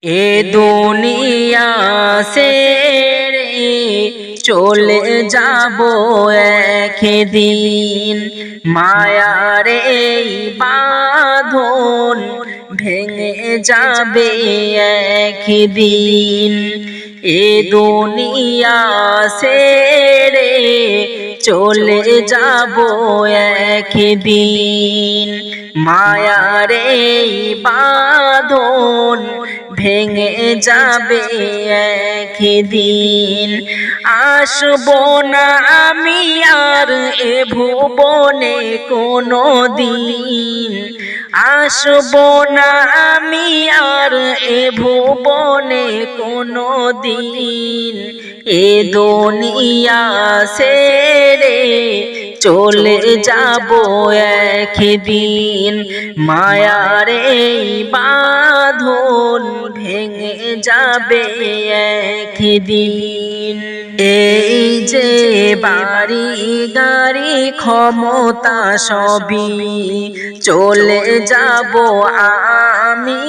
এ দুনিয়া ছেড়ে চলে যাব একদিন, মায়ার এই বাঁধন ভেঙে যাবে একদিন। এ দুনিয়া ছেড়ে চলে যাব একদিন, মায়ার এই বাঁধন ভেঙে যাবে একদিন। আসবো না আমি আর এ ভুবনে কোনো দিন, আসবো না আমি আর এ ভুবনে কোনো দিন। এ দুনিয়া ছেড়ে চলে যাব একদিন, মায়ার এই বাঁধন ভেঙে যাবে একদিন। এই যে বাড়ি গাড়ি ক্ষমতা সবই চলে যাব আমি,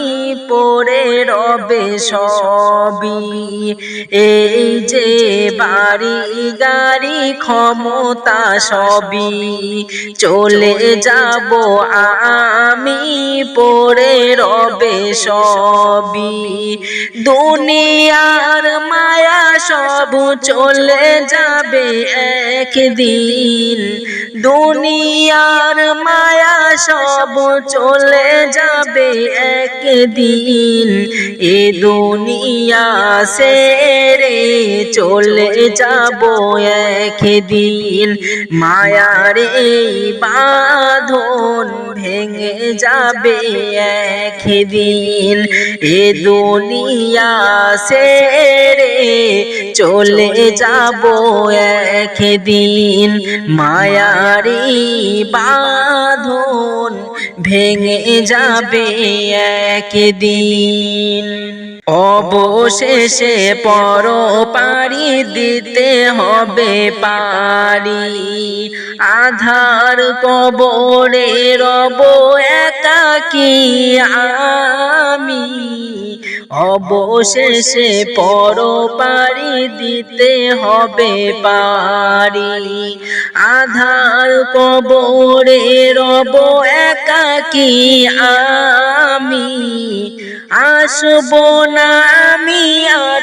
পড়ে রবে সবই। এই যে বাড়ি গাড়ি ক্ষমতা সবই চলে যাব আমি, পড়ে রবে সবই। দুনিয়ার মায়া সব চলে যাবে একদিন, দুনিয়ার মায়া সব চলে যাবে একদিন। এ দুনিয়া ছেড়ে চলে যাব একদিন, মায়ার এই বাঁধন ভেঙে যাবে একদিন। এ দুনিয়া ছেড়ে চলে যাব একদিন, মায়ার এই বাঁধন ভেঙে যাবে একদিন। অবশেষে পরপারি দিতে হবে পারি, আধার কবরে রব একাকী আমি। অবশেষে পরপারি দিতে হবে পারি, আধার কবরে রব একাকী আমি। আসবো না আমি আর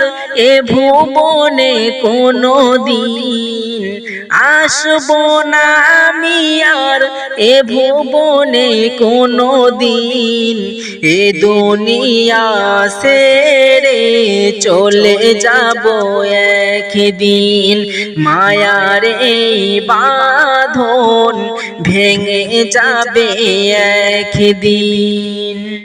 এ ভুবনে কোনো দিন, আসবো না আমি আর এ ভুবনে কোনো দিন। এ দুনিয়া ছেড়ে চলে যাব একদিন, মায়ার এই বাঁধন ভেঙে যাবে একদিন।